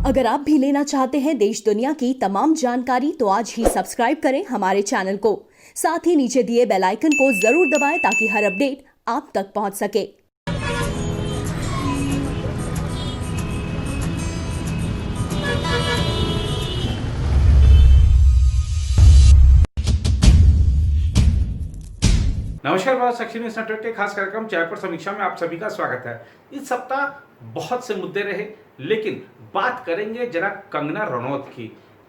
अगर आप भी लेना चाहते हैं देश दुनिया की तमाम जानकारी तो आज ही सब्सक्राइब करें हमारे चैनल को। साथ ही नीचे दिए बेल आइकन को जरूर दबाएं ताकि हर अपडेट आप तक पहुंच सके। नमस्कार, भारत साक्षी न्यूज नेटवर्क के खास कार्यक्रम चाय पर समीक्षा में आप सभी का स्वागत है। इस सप्ताह बहुत से मुद्दे रहे, लेकिन बात करेंगे जरा कंगना रनौत की।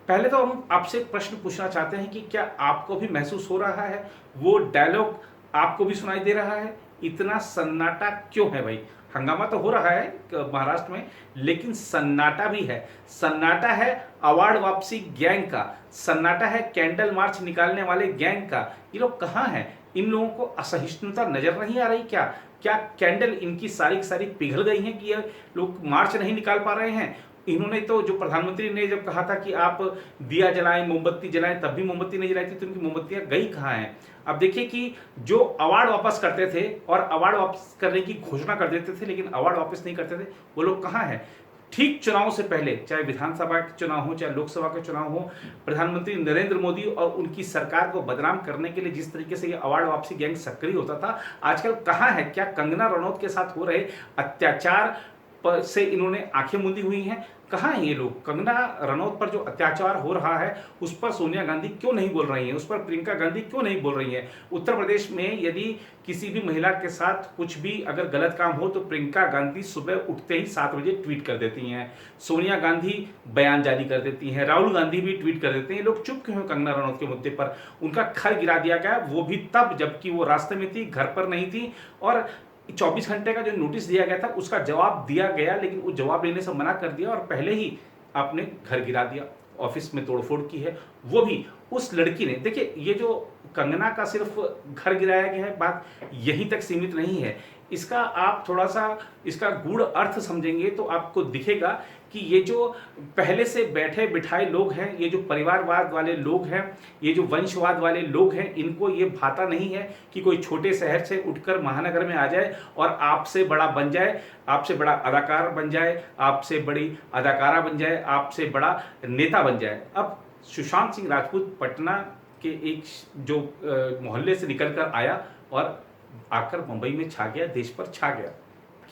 पहले तो हम आपसे एक प्रश्न पूछना चाहते हैं कि क्या आपको भी महसूस हो रहा है, वो डायलॉग आपको भी सुनाई दे रहा है? इतना सन्नाटा क्यों है भाई? हंगामा तो हो रहा है महाराष्ट्र में, लेकिन सन्नाटा भी है। सन्नाटा है अवार्ड वापसी गैंग का, सन्नाटा है कैंडल मार्च निकालने वाले गैंग का। ये लोग कहाँ हैं? इन लोगों को असहिष्णुता नजर नहीं आ रही क्या? क्या कैंडल इनकी सारी की सारी पिघल गई हैं कि ये लोग मार्च नहीं निकाल पा रहे हैं? इन्होंने तो, जो प्रधानमंत्री ने जब कहा था कि आप दिया जलाएं, मोमबत्ती जलाएं, तब भी मोमबत्ती नहीं जलाई थी, तो उनकी मोमबत्तियां गई कहाँ हैं? अब देखिए कि जो अवार्ड वापस करते थे और अवार्ड वापस करने की घोषणा कर देते थे, लेकिन अवार्ड वापस नहीं करते थे, वो लोग कहाँ हैं? ठीक चुनाव से पहले, चाहे विधानसभा के चुनाव हो, चाहे लोकसभा के चुनाव हो, प्रधानमंत्री नरेंद्र मोदी और उनकी सरकार को बदनाम करने के लिए जिस तरीके से ये अवार्ड वापसी गैंग सक्रिय होता था, आजकल कहाँ है? क्या कंगना रनौत के साथ हो रहे अत्याचार से इन्होंने आंखें मूंदी हुई हैं? कहाँ हैं ये लोग? कंगना रनौत पर जो अत्याचार हो रहा है उस पर सोनिया गांधी क्यों नहीं बोल रही हैं? उस पर प्रियंका गांधी क्यों नहीं बोल रही हैं? उत्तर प्रदेश में यदि किसी भी महिला के साथ कुछ भी अगर गलत काम हो तो प्रियंका गांधी सुबह उठते ही 7 बजे ट्वीट कर देती हैं, सोनिया गांधी बयान जारी कर देती हैं, राहुल गांधी भी ट्वीट कर देते हैं। लोग चुप क्यों हैं कंगना रनौत के मुद्दे पर? उनका घर गिरा दिया गया, वो भी तब जबकि वो रास्ते में थी, घर पर नहीं थी, और 24 घंटे का जो नोटिस दिया गया था उसका जवाब दिया गया, लेकिन वो जवाब लेने से मना कर दिया और पहले ही आपने घर गिरा दिया, ऑफिस में तोड़फोड़ की है, वो भी उस लड़की ने। देखिए, ये जो कंगना का सिर्फ घर गिराया गया है, बात यहीं तक सीमित नहीं है। इसका आप थोड़ा सा इसका गूढ़ अर्थ समझेंगे तो आपको दिखेगा कि ये जो पहले से बैठे बिठाए लोग हैं, ये जो परिवारवाद वाले लोग हैं, ये जो वंशवाद वाले लोग हैं, इनको ये भाता नहीं है कि कोई छोटे शहर से उठकर महानगर में आ जाए और आपसे बड़ा बन जाए, आपसे बड़ा अदाकार बन जाए, आपसे बड़ी अदाकारा बन जाए, आपसे बड़ा नेता बन जाए। अब सुशांत सिंह राजपूत पटना के एक जो मोहल्ले से निकल कर आया और आकर मुंबई में छा गया, देश पर छा गया।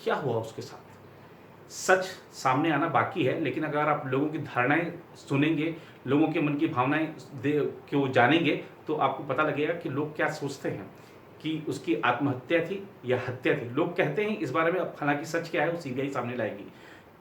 क्या हुआ उसके साथ? सच सामने आना बाकी है, लेकिन अगर आप लोगों की धारणाएं सुनेंगे, लोगों के मन की भावनाएं को जानेंगे, तो आपको पता लगेगा कि लोग क्या सोचते हैं, कि उसकी आत्महत्या थी या हत्या थी। लोग कहते हैं इस बारे में, अब हालांकि सच क्या है वो सीबीआई सामने लाएगी।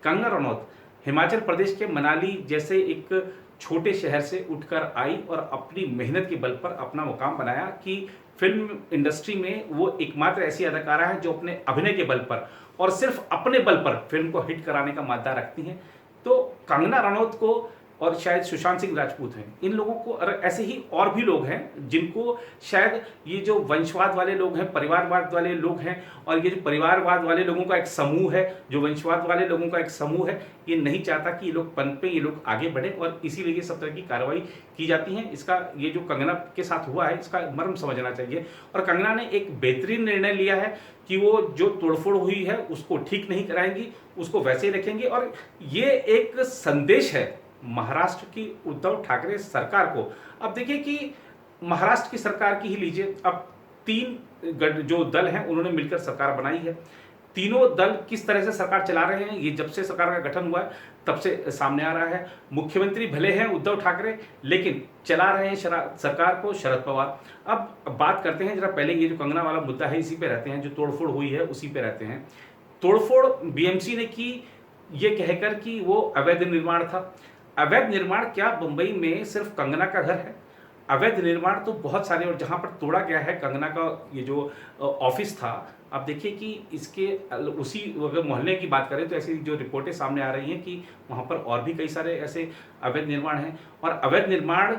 कंगना रनौत हिमाचल प्रदेश के मनाली जैसे एक छोटे शहर से उठकर आई और अपनी मेहनत के बल पर अपना मुकाम बनाया कि फिल्म इंडस्ट्री में वो एकमात्र ऐसी अदाकारा है जो अपने अभिनय के बल पर और सिर्फ अपने बल पर फिल्म को हिट कराने का मादा रखती हैं। तो कंगना रनौत को, और शायद सुशांत सिंह राजपूत हैं, इन लोगों को, और ऐसे ही और भी लोग हैं जिनको शायद ये जो वंशवाद वाले लोग हैं, परिवारवाद वाले लोग हैं, और ये जो परिवारवाद वाले लोगों का एक समूह है, जो वंशवाद वाले लोगों का एक समूह है, ये नहीं चाहता कि ये लोग पनपे, ये लोग आगे बढ़े, और इसीलिए ये सब तरह की कार्रवाई की जाती है। इसका, ये जो कंगना के साथ हुआ है, इसका मर्म समझना चाहिए। और कंगना ने एक बेहतरीन निर्णय लिया है कि वो जो तोड़फोड़ हुई है उसको ठीक नहीं कराएंगी, उसको वैसे ही रखेंगे। और ये एक संदेश है महाराष्ट्र की उद्धव ठाकरे सरकार को। अब देखिए कि महाराष्ट्र की सरकार की ही लीजिए, अब 3 जो दल हैं उन्होंने मिलकर सरकार बनाई है। तीनों दल किस तरह से सरकार चला रहे हैं, ये जब से सरकार का गठन हुआ है तब से सामने आ रहा है। मुख्यमंत्री भले हैं उद्धव ठाकरे, लेकिन चला रहे हैं सरकार को शरद पवार। अब बात करते हैं जरा, पहले ये जो कंगना वाला मुद्दा है इसी पे रहते हैं, जो तोड़फोड़ हुई है उसी पे रहते हैं। तोड़फोड़ बीएमसी ने की ये कहकर कि वो अवैध निर्माण था। अवैध निर्माण क्या बंबई में सिर्फ कंगना का घर है? अवैध निर्माण तो बहुत सारे, और जहां पर तोड़ा गया है कंगना का ये जो ऑफिस था, आप देखिए कि इसके उसी, अगर मोहल्ले की बात करें तो ऐसी जो रिपोर्टें सामने आ रही हैं कि वहां पर और भी कई सारे ऐसे अवैध निर्माण हैं। और अवैध निर्माण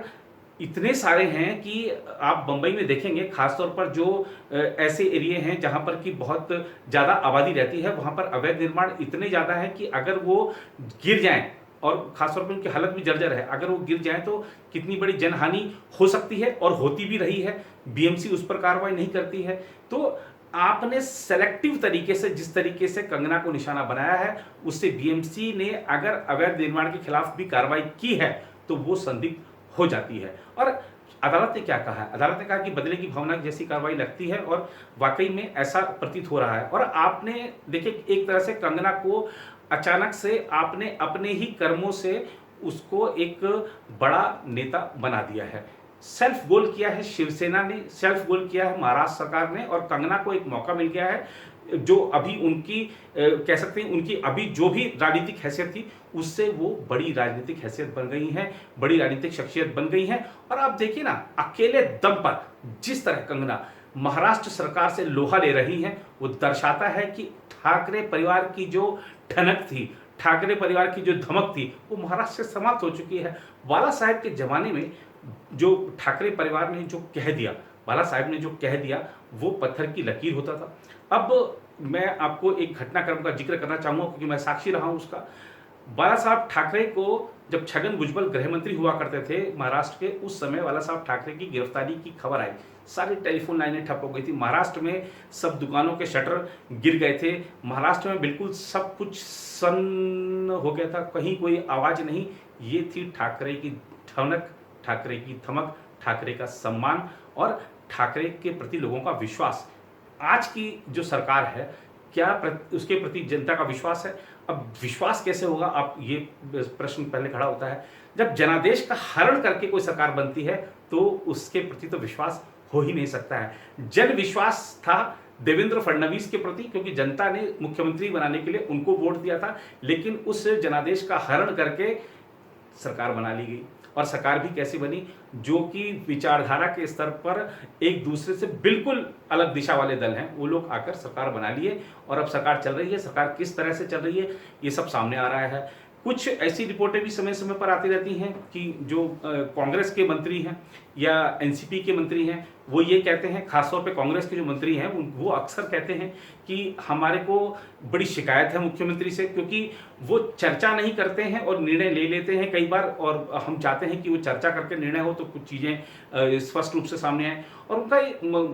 इतने सारे हैं कि आप बंबई में देखेंगे, खासतौर पर जो ऐसे एरिए हैं जहां पर कि बहुत ज़्यादा आबादी रहती है, वहां पर अवैध निर्माण इतने ज़्यादा हैं कि अगर वो गिर जाएं, और खासतौर पर उनकी हालत भी जर्जर है, अगर वो गिर जाएं तो कितनी बड़ी जनहानि हो सकती है, और होती भी रही है। बीएमसी उस पर कार्रवाई नहीं करती है। तो आपने सेलेक्टिव तरीके से जिस तरीके से कंगना को निशाना बनाया है, उससे बीएमसी ने अगर अवैध निर्माण के खिलाफ भी कार्रवाई की है तो वो संदिग्ध हो जाती है। और अदालत ने क्या कहा है? अदालत ने कहा कि बदले की भावना जैसी कार्रवाई लगती है और वाकई में ऐसा प्रतीत हो रहा है। और आपने देखिए, एक तरह से कंगना को अचानक से आपने अपने ही कर्मों से उसको एक बड़ा नेता बना दिया है। सेल्फ गोल किया है शिवसेना ने, सेल्फ गोल किया है महाराष्ट्र सरकार ने, और कंगना को एक मौका मिल गया है जो अभी उनकी कह सकते हैं उनकी अभी जो भी राजनीतिक हैसियत थी उससे वो बड़ी राजनीतिक हैसियत बन गई है, बड़ी राजनीतिक शख्सियत बन गई है। और आप देखिए ना, अकेले दम पर जिस तरह कंगना महाराष्ट्र सरकार से लोहा ले रही है, वो दर्शाता है कि ठाकरे परिवार की जो ठनक थी, ठाकरे परिवार की जो धमक थी, वो महाराष्ट्र से समाप्त हो चुकी है। बाला साहेब के जमाने में जो ठाकरे परिवार ने जो कह दिया, बाला साहेब ने जो कह दिया, वो पत्थर की लकीर होता था। अब मैं आपको एक घटनाक्रम का जिक्र करना चाहूंगा क्योंकि मैं साक्षी रहा हूं उसका। बाला साहब ठाकरे को जब छगन भुजबल गृह मंत्री हुआ करते थे महाराष्ट्र के, उस समय बाला साहब ठाकरे की गिरफ्तारी की खबर आई, सारी टेलीफोन लाइनें ठप हो गई थी, महाराष्ट्र में सब दुकानों के शटर गिर गए थे, महाराष्ट्र में बिल्कुल सब कुछ सन्न हो गया था, कहीं कोई आवाज नहीं। ये थी ठाकरे की ठनक, ठाकरे की धमक, ठाकरे का सम्मान और ठाकरे के प्रति लोगों का विश्वास। आज की जो सरकार है, क्या उसके प्रति जनता का विश्वास है? अब विश्वास कैसे होगा, आप ये प्रश्न पहले खड़ा होता है। जब जनादेश का हरण करके कोई सरकार बनती है तो उसके प्रति तो विश्वास हो ही नहीं सकता है। जन विश्वास था देवेंद्र फडणवीस के प्रति, क्योंकि जनता ने मुख्यमंत्री बनाने के लिए उनको वोट दिया था, लेकिन उस जनादेश का हरण करके सरकार बना ली गई। और सरकार भी कैसी बनी, जो कि विचारधारा के स्तर पर एक दूसरे से बिल्कुल अलग दिशा वाले दल हैं, वो लोग आकर सरकार बना लिए और अब सरकार चल रही है। सरकार किस तरह से चल रही है ये सब सामने आ रहा है। कुछ ऐसी रिपोर्टें भी समय समय पर आती रहती हैं कि जो कांग्रेस के मंत्री हैं या एनसीपी के मंत्री हैं, वो ये कहते हैं, खासतौर पे कांग्रेस के जो मंत्री हैं वो अक्सर कहते हैं कि हमारे को बड़ी शिकायत है मुख्यमंत्री से, क्योंकि वो चर्चा नहीं करते हैं और निर्णय ले लेते हैं कई बार, और हम चाहते हैं कि वो चर्चा करके निर्णय हो तो कुछ चीज़ें स्पष्ट रूप से सामने आए। और उनका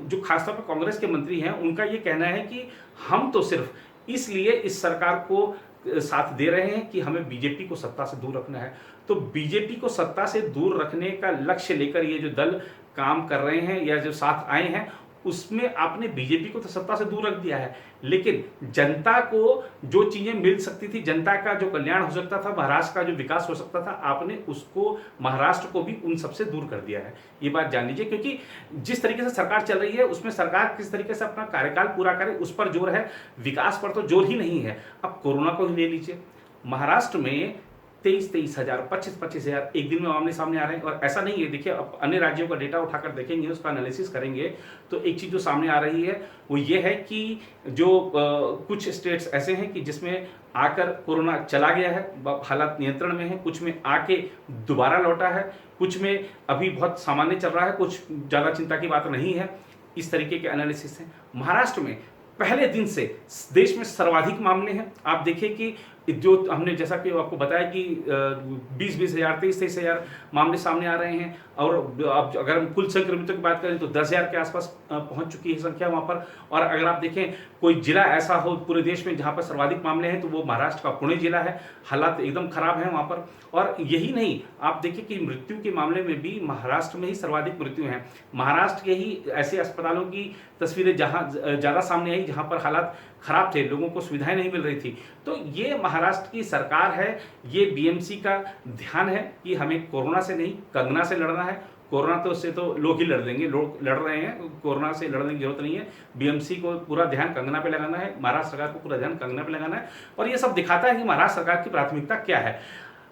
जो खासतौर पर कांग्रेस के मंत्री हैं, उनका ये कहना है कि हम तो सिर्फ इसलिए इस सरकार को साथ दे रहे हैं कि हमें बीजेपी को सत्ता से दूर रखना है। तो बीजेपी को सत्ता से दूर रखने का लक्ष्य लेकर ये जो दल काम कर रहे हैं या जो साथ आए हैं, उसमें आपने बीजेपी को तो सत्ता से दूर रख दिया है, लेकिन जनता को जो चीजें मिल सकती थी, जनता का जो कल्याण हो सकता था, महाराष्ट्र का जो विकास हो सकता था, आपने उसको, महाराष्ट्र को भी उन सबसे दूर कर दिया है। ये बात जान लीजिए, क्योंकि जिस तरीके से सरकार चल रही है उसमें सरकार किस तरीके से अपना कार्यकाल पूरा करे उस पर जोर है, विकास पर तो जोर ही नहीं है। अब कोरोना को ही ले लीजिए, महाराष्ट्र में 23 हजार 25 हजार एक दिन में मामले सामने आ रहे हैं। और ऐसा नहीं है, देखिए अब अन्य राज्यों का डेटा उठाकर देखेंगे, उसका एनालिसिस करेंगे तो एक चीज़ जो सामने आ रही है वो ये है कि जो कुछ स्टेट्स ऐसे हैं कि जिसमें आकर कोरोना चला गया है, हालात नियंत्रण में है, कुछ में आके दोबारा लौटा है, कुछ में अभी बहुत सामान्य चल रहा है, कुछ ज़्यादा चिंता की बात नहीं है। इस तरीके के एनालिसिस हैं। महाराष्ट्र में पहले दिन से देश में सर्वाधिक मामले हैं। आप देखिए कि जो हमने जैसा कि आपको बताया कि 20 हजार 23 हजार मामले सामने आ रहे हैं, और अब अगर हम कुल संक्रमितों की बात करें तो 10,000 के आसपास पहुंच चुकी है संख्या वहां पर। और अगर आप देखें कोई जिला ऐसा हो पूरे देश में जहां पर सर्वाधिक मामले हैं तो वो महाराष्ट्र का पुणे जिला है। हालात एकदम खराब है वहां पर। और यही नहीं, आप देखिए कि मृत्यु के मामले में भी महाराष्ट्र में ही सर्वाधिक मृत्यु हैं। महाराष्ट्र के ही ऐसे अस्पतालों की तस्वीरें जहां ज़्यादा सामने आई जहां पर हालात खराब थे, लोगों को सुविधाएं नहीं मिल रही थी। तो ये महाराष्ट्र की सरकार है, ये बीएमसी का ध्यान है कि हमें कोरोना से नहीं कंगना से लड़ना है। कोरोना तो उससे तो लोग ही लड़ देंगे, लोग लड़ रहे हैं, कोरोना से लड़ने की जरूरत नहीं है। बीएमसी को पूरा ध्यान कंगना पे लगाना है, महाराष्ट्र सरकार को पूरा ध्यान कंगना पे लगाना है। और ये सब दिखाता है कि महाराष्ट्र सरकार की प्राथमिकता क्या है।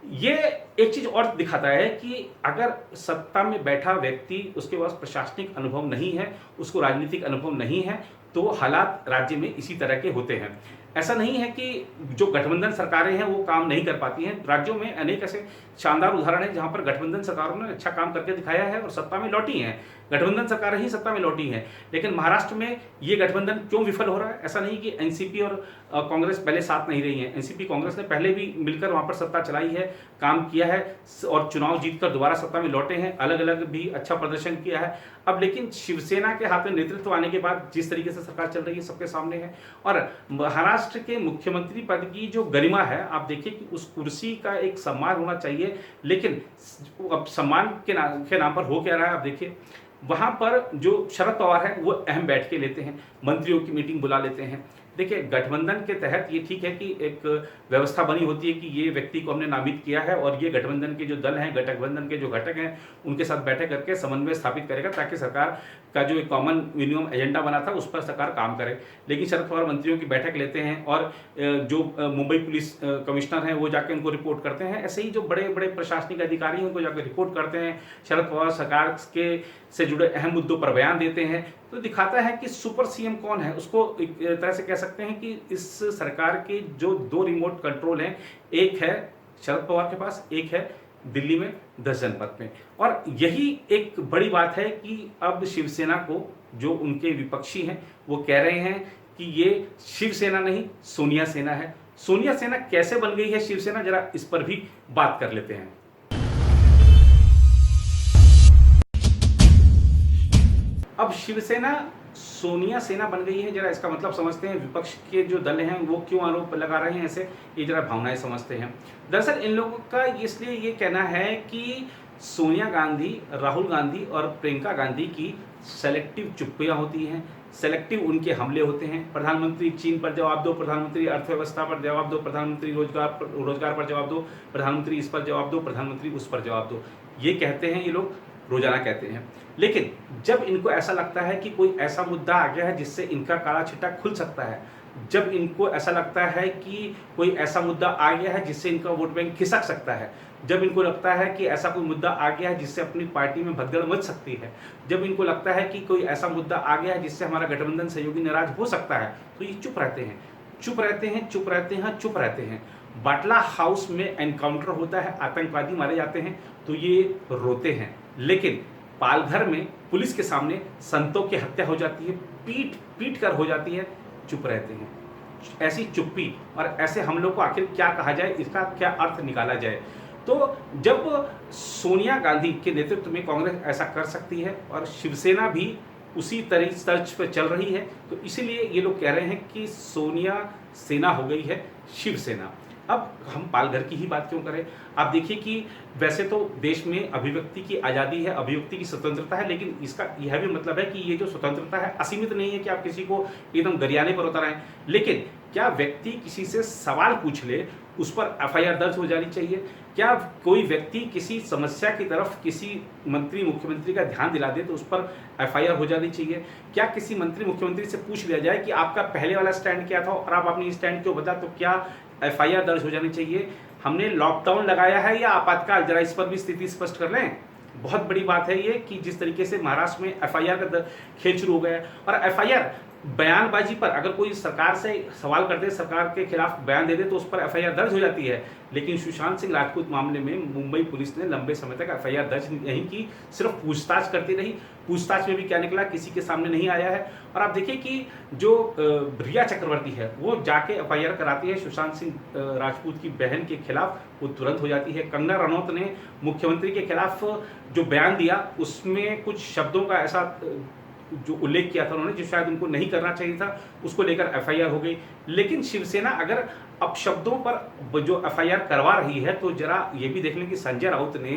ये एक चीज और दिखाता है कि अगर सत्ता में बैठा व्यक्ति, उसके पास प्रशासनिक अनुभव नहीं है, उसको राजनीतिक अनुभव नहीं है, तो हालात राज्य में इसी तरह के होते हैं। ऐसा नहीं है कि जो गठबंधन सरकारें हैं वो काम नहीं कर पाती हैं। राज्यों में अनेक ऐसे शानदार उदाहरण हैं जहां पर गठबंधन सरकारों ने अच्छा काम करके दिखाया है और सत्ता में लौटी हैं। गठबंधन सरकार ही सत्ता में लौटी है। लेकिन महाराष्ट्र में ये गठबंधन क्यों विफल हो रहा है? ऐसा नहीं कि एनसीपी और कांग्रेस पहले साथ नहीं रही है। एनसीपी कांग्रेस ने पहले भी मिलकर वहां पर सत्ता चलाई है, काम किया है और चुनाव जीतकर दोबारा सत्ता में लौटे हैं, अलग अलग भी अच्छा प्रदर्शन किया है। अब लेकिन शिवसेना के हाथ में नेतृत्व आने के बाद जिस तरीके से सरकार चल रही है सबके सामने है। और महाराष्ट्र के मुख्यमंत्री पद की जो गरिमा है, आप देखिए कि उस कुर्सी का एक सम्मान होना चाहिए, लेकिन अब सम्मान के नाम पर हो क्या रहा है? आप देखिए वहां पर जो शरद पवार है वो अहम बैठकें लेते हैं, मंत्रियों की मीटिंग बुला लेते हैं। देखिए गठबंधन के तहत ये ठीक है कि एक व्यवस्था बनी होती है कि ये व्यक्ति को हमने नामित किया है और ये गठबंधन के जो दल हैं, गठबंधन के जो घटक हैं, उनके साथ बैठक करके समन्वय स्थापित करेगा ताकि सरकार का जो एक कॉमन मिनिमम एजेंडा बना था उस पर सरकार काम करे। लेकिन शरद पवार मंत्रियों की बैठक लेते हैं और जो मुंबई पुलिस कमिश्नर हैं वो जाकर उनको रिपोर्ट करते हैं। ऐसे ही जो बड़े बड़े प्रशासनिक अधिकारी हैं उनको जाकर रिपोर्ट करते हैं। शरद पवार सरकार के से जुड़े अहम मुद्दों पर बयान देते हैं। तो दिखाता है कि सुपर सीएम कौन है। उसको एक तरह से कह सकते हैं कि इस सरकार के जो दो रिमोट कंट्रोल हैं, एक है शरद पवार के पास, एक है दिल्ली में 10 जनपद में। और यही एक बड़ी बात है कि अब शिवसेना को जो उनके विपक्षी हैं वो कह रहे हैं कि ये शिवसेना नहीं सोनिया सेना है। सोनिया सेना कैसे बन गई है शिवसेना, जरा इस पर भी बात कर लेते हैं। अब शिवसेना सोनिया सेना बन गई है, जरा इसका मतलब समझते हैं। विपक्ष के जो दल हैं वो क्यों आरोप लगा रहे हैं ऐसे, ये जरा भावनाएं समझते हैं। दरअसल इन लोगों का इसलिए ये कहना है कि सोनिया गांधी, राहुल गांधी और प्रियंका गांधी की सेलेक्टिव चुप्पियां होती हैं, सेलेक्टिव उनके हमले होते हैं। प्रधानमंत्री चीन पर जवाब दो, प्रधानमंत्री अर्थव्यवस्था पर जवाब दो, प्रधानमंत्री रोजगार पर जवाब दो, प्रधानमंत्री इस पर जवाब दो, प्रधानमंत्री उस पर जवाब दो, ये कहते हैं ये लोग, रोजाना कहते हैं। लेकिन जब इनको ऐसा लगता है कि कोई ऐसा मुद्दा आ गया है जिससे इनका काला छिट्टा खुल सकता है, जब इनको ऐसा लगता है कि कोई ऐसा मुद्दा आ गया है जिससे इनका वोट बैंक खिसक सकता है, जब इनको लगता है कि ऐसा कोई मुद्दा आ गया है जिससे अपनी पार्टी में भगदड़ मच सकती है, जब इनको लगता है कि कोई ऐसा मुद्दा आ गया है जिससे हमारा गठबंधन सहयोगी नाराज हो सकता है, तो ये चुप रहते हैं, चुप रहते हैं, चुप रहते हैं, चुप रहते हैं। बाटला हाउस में एनकाउंटर होता है, आतंकवादी मारे जाते हैं तो ये रोते हैं। लेकिन पालघर में पुलिस के सामने संतों की हत्या हो जाती है, पीट पीट कर हो जाती है, चुप रहते हैं। ऐसी चुप्पी और ऐसे हमलों को आखिर क्या कहा जाए, इसका क्या अर्थ निकाला जाए? तो जब सोनिया गांधी के नेतृत्व में कांग्रेस ऐसा कर सकती है और शिवसेना भी उसी तर्ज पर चल रही है, तो इसीलिए ये लोग कह रहे हैं कि सोनिया सेना हो गई है शिवसेना। अब हम पालघर की ही बात क्यों करें? आप देखिए कि वैसे तो देश में अभिव्यक्ति की आज़ादी है, अभिव्यक्ति की स्वतंत्रता है, लेकिन इसका यह भी मतलब है कि ये जो स्वतंत्रता है असीमित नहीं है कि आप किसी को एकदम गरियाने पर उतारें। लेकिन क्या व्यक्ति किसी से सवाल पूछ ले उस पर एफआईआर दर्ज हो जानी चाहिए? क्या कोई व्यक्ति किसी समस्या की तरफ किसी मंत्री मुख्यमंत्री का ध्यान दिला दे तो उस पर एफआईआर हो जानी चाहिए? क्या किसी मंत्री मुख्यमंत्री से पूछ लिया जाए कि आपका पहले वाला स्टैंड क्या था और आप अपनी स्टैंड क्यों बदला, तो क्या एफआईआर दर्ज हो जानी चाहिए? हमने लॉकडाउन लगाया है या आपातकाल, जरा इस पर भी स्थिति स्पष्ट कर लें। बहुत बड़ी बात है ये कि जिस तरीके से महाराष्ट्र में एफआईआर का खेल शुरू हो गया है। और एफआईआर बयानबाजी पर, अगर कोई सरकार से सवाल करते, सरकार के खिलाफ बयान दे दे तो उस पर एफआईआर दर्ज हो जाती है। लेकिन सुशांत सिंह राजपूत मामले में मुंबई पुलिस ने लंबे समय तक एफआईआर दर्ज नहीं की, सिर्फ पूछताछ करती रही। पूछताछ में भी क्या निकला, किसी के सामने नहीं आया है। और आप देखिए कि जो रिया चक्रवर्ती है वो जाके एफआईआर कराती है सुशांत सिंह राजपूत की बहन के खिलाफ, वो तुरंत हो जाती है। कंगना रनौत ने मुख्यमंत्री के खिलाफ जो बयान दिया उसमें कुछ शब्दों का ऐसा जो उल्लेख किया था उन्होंने जो शायद उनको नहीं करना चाहिए था, उसको लेकर एफआईआर हो गई। लेकिन शिवसेना अगर अपशब्दों पर जो एफआईआर करवा रही है तो जरा ये भी देख लें कि संजय राउत ने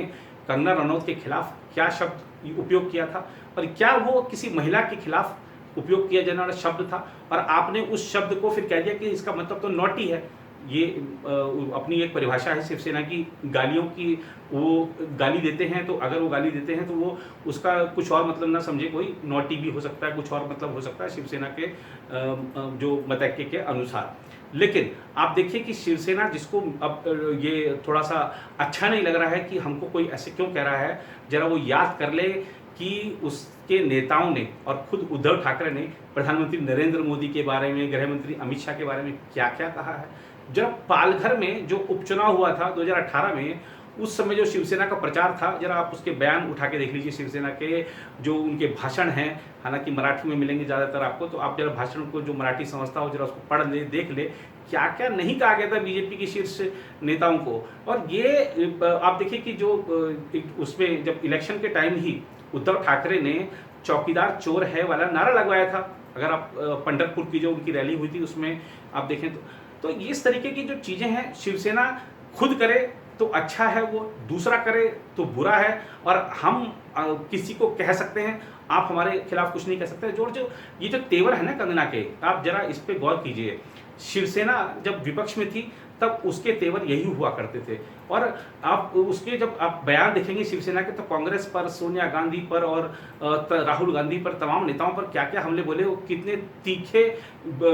कंगना रनौत के खिलाफ क्या शब्द उपयोग किया था और क्या वो किसी महिला के खिलाफ उपयोग किया जाने वाला शब्द था, और आपने उस शब्द को फिर कह दिया कि इसका मतलब तो नॉटी है। ये अपनी एक परिभाषा है शिवसेना की गालियों की, वो गाली देते हैं तो अगर वो गाली देते हैं तो वो उसका कुछ और मतलब ना समझे कोई, नॉटी भी हो सकता है, कुछ और मतलब हो सकता है शिवसेना के जो मतैक्य के अनुसार। लेकिन आप देखिए कि शिवसेना जिसको अब ये थोड़ा सा अच्छा नहीं लग रहा है कि हमको कोई ऐसे क्यों कह रहा है, जरा वो याद कर ले कि उसके नेताओं ने और खुद उद्धव ठाकरे ने प्रधानमंत्री नरेंद्र मोदी के बारे में, गृह मंत्री अमित शाह के बारे में क्या क्या कहा है। जब पालघर में जो उपचुनाव हुआ था 2018 में, उस समय जो शिवसेना का प्रचार था, जरा आप उसके बयान उठा के देख लीजिए शिवसेना के, जो उनके भाषण हैं, हालांकि मराठी में मिलेंगे ज़्यादातर आपको, तो आप जरा भाषण को, जो मराठी समझता हो, जरा उसको पढ़ ले, देख ले क्या क्या नहीं कहा गया था बीजेपी के शीर्ष नेताओं को। और ये आप देखिए कि जो उसमें जब इलेक्शन के टाइम ही उद्धव ठाकरे ने चौकीदार चोर है वाला नारा लगवाया था, अगर आप पंढरपुर की जो उनकी रैली हुई थी उसमें आप देखें तो इस तरीके की जो चीज़ें हैं, शिवसेना खुद करे तो अच्छा है, वो दूसरा करे तो बुरा है, और हम किसी को कह सकते हैं आप हमारे खिलाफ कुछ नहीं कह सकते। जो ये जो तेवर है ना कंगना के, आप जरा इस पे गौर कीजिए। शिवसेना जब विपक्ष में थी तब उसके तेवर यही हुआ करते थे, और आप उसके जब आप बयान देखेंगे शिवसेना के, तो कांग्रेस पर, सोनिया गांधी पर और राहुल गांधी पर, तमाम नेताओं पर क्या क्या हमले बोले, वो कितने तीखे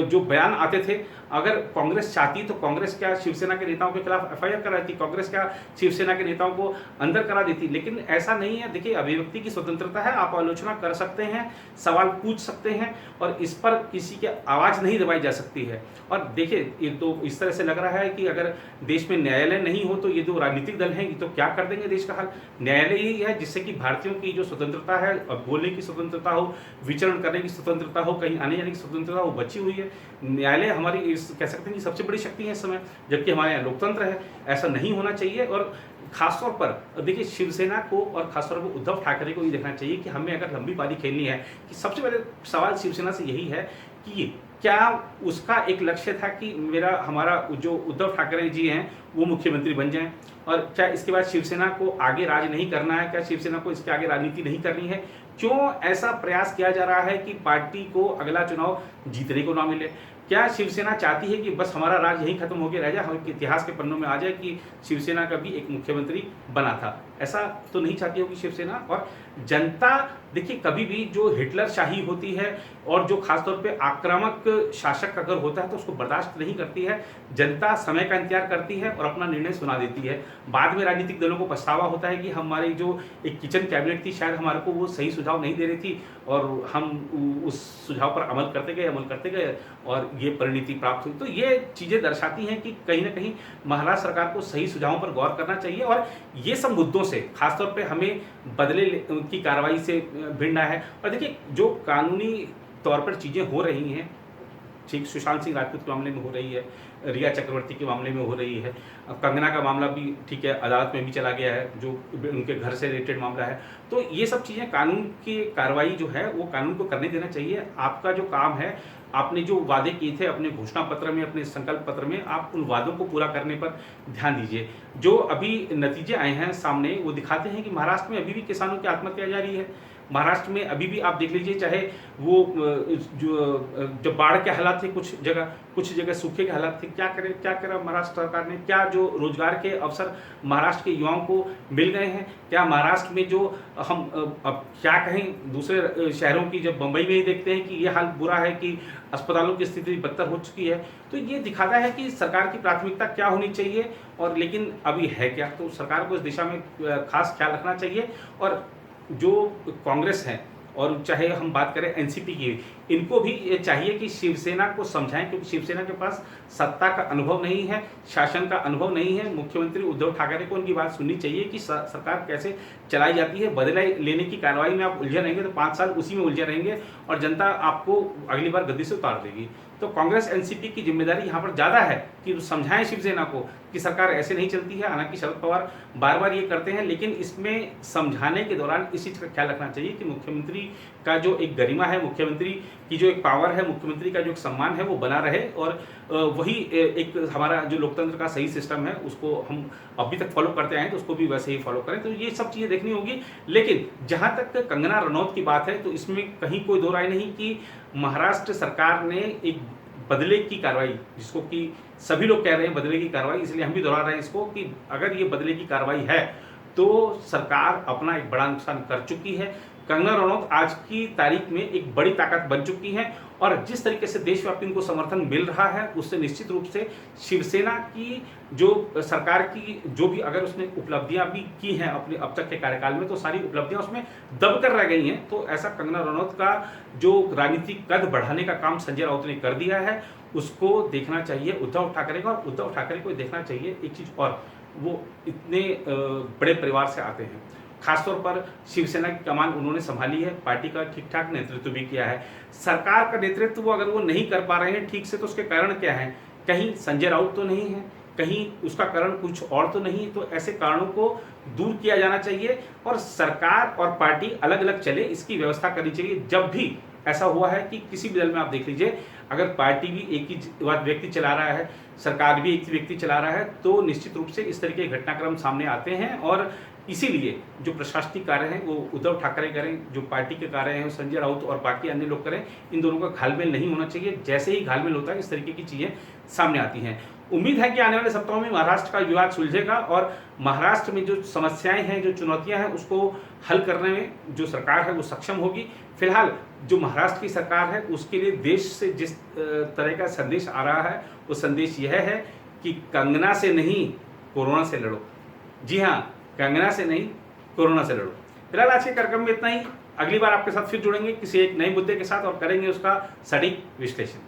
जो बयान आते थे। अगर कांग्रेस चाहती तो कांग्रेस क्या शिवसेना के नेताओं के खिलाफ एफआईआर कराती, कांग्रेस क्या शिवसेना के नेताओं को अंदर करा देती, लेकिन ऐसा नहीं है। देखिए, अभिव्यक्ति की स्वतंत्रता है, आप आलोचना कर सकते हैं, सवाल पूछ सकते हैं, और इस पर किसी की आवाज़ नहीं दबाई जा सकती है। और देखिए, ये तो इस तरह से लग रहा है कि अगर देश में न्यायालय नहीं हो तो ये जो राजनीतिक दल हैं ये तो क्या कर देंगे देश का हाल। न्यायालय ही है जिससे कि भारतीयों की जो स्वतंत्रता है, बोलने की स्वतंत्रता हो, विचरण करने की स्वतंत्रता हो, कहीं आने जाने की स्वतंत्रता हो, बची हुई है। न्यायालय हमारी कह सकते हैं कि सबसे बड़ी शक्ति है इस समय, जबकि हमारे यहाँ लोकतंत्र है। ऐसा नहीं होना चाहिए। और खासतौर पर देखिए, शिवसेना को और खासतौर पर उद्धव ठाकरे को ये देखना चाहिए कि हमें अगर लंबी पारी खेलनी है, कि सबसे पहले सवाल शिवसेना से यही है कि क्या उसका एक लक्ष्य था कि हमारा जो उद्धव ठाकरे जी हैं वो मुख्यमंत्री बन जाएं, और क्या इसके बाद शिवसेना को आगे राज नहीं करना है, क्या शिवसेना को इसके आगे राजनीति नहीं करनी है? क्यों ऐसा प्रयास किया जा रहा है कि पार्टी को अगला चुनाव जीतने को ना मिले? क्या शिवसेना चाहती है कि बस हमारा राज यहीं खत्म होकर रह जाए, हम इतिहास के पन्नों में आ जाए कि शिवसेना का भी एक मुख्यमंत्री बना था? ऐसा तो नहीं चाहती होगी शिवसेना। और जनता देखिए, कभी भी जो हिटलर शाही होती है और जो खासतौर पे आक्रामक शासक अगर होता है तो उसको बर्दाश्त नहीं करती है। जनता समय का इंतजार करती है और अपना निर्णय सुना देती है। बाद में राजनीतिक दलों को पछतावा होता है कि हमारी जो एक किचन कैबिनेट थी, शायद हमारे को वो सही सुझाव नहीं दे रही थी, और हम उस सुझाव पर अमल करते गए और ये परिणति प्राप्त हुई। तो ये चीज़ें दर्शाती हैं कि कहीं ना कहीं महाराष्ट्र सरकार को सही सुझावों पर गौर करना चाहिए, और ये सब मुद्दों से खासतौर पे हमें बदले की कार्रवाई से भिड़ना है। और देखिए, जो कानूनी तौर पर चीज़ें हो रही हैं, ठीक सुशांत सिंह राजपूत के मामले में हो रही है, रिया चक्रवर्ती के मामले में हो रही है, कंगना का मामला भी ठीक है, अदालत में भी चला गया है, जो उनके घर से रिलेटेड मामला है। तो ये सब चीज़ें, कानून की कार्रवाई जो है वो कानून को करने देना चाहिए। आपका जो काम है, आपने जो वादे किए थे अपने घोषणा पत्र में, अपने संकल्प पत्र में, आप उन वादों को पूरा करने पर ध्यान दीजिए। जो अभी नतीजे आए हैं सामने, वो दिखाते हैं कि महाराष्ट्र में अभी भी किसानों की आत्महत्या जारी है। महाराष्ट्र में अभी भी आप देख लीजिए, चाहे वो जो बाढ़ के हालात थे, कुछ जगह सूखे के हालात थे, क्या करा महाराष्ट्र सरकार ने? क्या जो रोजगार के अवसर महाराष्ट्र के युवाओं को मिल गए हैं? क्या महाराष्ट्र में जो हम अब क्या कहें, दूसरे शहरों की, जब बम्बई में ही देखते हैं कि ये हाल बुरा है कि अस्पतालों की स्थिति बदतर हो चुकी है, तो ये दिखाता है कि सरकार की प्राथमिकता क्या होनी चाहिए, और लेकिन अभी है क्या। तो सरकार को इस दिशा में खास ख्याल रखना चाहिए। और जो कांग्रेस है, और चाहे हम बात करें एनसीपी की, इनको भी ये चाहिए कि शिवसेना को समझाएं, क्योंकि शिवसेना के पास सत्ता का अनुभव नहीं है, शासन का अनुभव नहीं है। मुख्यमंत्री उद्धव ठाकरे को उनकी बात सुननी चाहिए कि सरकार कैसे चलाई जाती है। बदला लेने की कार्रवाई में आप उलझे रहेंगे तो 5 साल उसी में उलझे रहेंगे, और जनता आपको अगली बार गद्दी से उतार देगी। तो कांग्रेस एनसीपी की जिम्मेदारी यहाँ पर ज़्यादा है कि समझाएं शिवसेना को कि सरकार ऐसे नहीं चलती है। हालांकि शरद पवार बार बार ये करते हैं, लेकिन इसमें समझाने के दौरान इसी चीज़ का ख्याल रखना चाहिए कि मुख्यमंत्री का जो एक गरिमा है, मुख्यमंत्री की जो एक पावर है, मुख्यमंत्री का जो एक सम्मान है, वो बना रहे। और वही एक हमारा जो लोकतंत्र का सही सिस्टम है, उसको हम अभी तक फॉलो करते आए हैं, तो उसको भी वैसे ही फॉलो करें। तो ये सब चीज़ें देखनी होगी। लेकिन जहाँ तक कंगना रनौत की बात है, तो इसमें कहीं कोई दो राय नहीं कि महाराष्ट्र सरकार ने एक बदले की कार्रवाई, जिसको कि सभी लोग कह रहे हैं बदले की कार्रवाई, इसलिए हम भी दोहरा रहे हैं इसको कि अगर ये बदले की कार्रवाई है तो सरकार अपना एक बड़ा नुकसान कर चुकी है। कंगना रनौत आज की तारीख में एक बड़ी ताकत बन चुकी हैं और जिस तरीके से देशव्यापी उनको समर्थन मिल रहा है उससे निश्चित रूप से शिवसेना की जो सरकार की जो भी अगर उसने उपलब्धियां भी की हैं अपने अब तक के कार्यकाल में, तो सारी उपलब्धियां उसमें दब कर रह गई हैं। तो ऐसा कंगना रनौत का जो राजनीतिक कद बढ़ाने का काम संजय राउत ने कर दिया है, उसको देखना चाहिए उद्धव ठाकरे का। और उद्धव ठाकरे को देखना चाहिए एक चीज और, वो इतने बड़े परिवार से आते हैं, खासतौर पर शिवसेना की कमान उन्होंने संभाली है, पार्टी का ठीक ठाक नेतृत्व भी किया है। सरकार का नेतृत्व वो अगर वो नहीं कर पा रहे हैं ठीक से, तो उसके कारण क्या है? कहीं संजय राउत तो नहीं है, कहीं उसका कारण कुछ और तो नहीं। तो ऐसे कारणों को दूर किया जाना चाहिए और सरकार और पार्टी अलग अलग चले, इसकी व्यवस्था करनी चाहिए। जब भी ऐसा हुआ है कि किसी भी दल में आप देख लीजिए, अगर पार्टी भी एक ही व्यक्ति चला रहा है, सरकार भी एक ही व्यक्ति चला रहा है, तो निश्चित रूप से इस तरह के घटनाक्रम सामने आते हैं। और इसीलिए जो प्रशासनिक कार्य हैं वो उद्धव ठाकरे करें, जो पार्टी के कार्य हैं संजय राउत और बाकी अन्य लोग करें, इन दोनों का घालमेल नहीं होना चाहिए। जैसे ही घालमेल होता है इस तरीके की चीज़ें सामने आती हैं। उम्मीद है कि आने वाले सप्ताहों में महाराष्ट्र का विवाद सुलझेगा और महाराष्ट्र में जो समस्याएं हैं, जो चुनौतियां हैं, उसको हल करने में जो सरकार है वो सक्षम होगी। फिलहाल जो महाराष्ट्र की सरकार है उसके लिए देश से जिस तरह का संदेश आ रहा है, वो संदेश यह है कि कंगना से नहीं कोरोना से लड़ो। जी हाँ, कंगना से नहीं कोरोना से लड़ो। फिलहाल आज के कार्यक्रम में इतना ही। अगली बार आपके साथ फिर जुड़ेंगे किसी एक नए मुद्दे के साथ और करेंगे उसका सटीक विश्लेषण।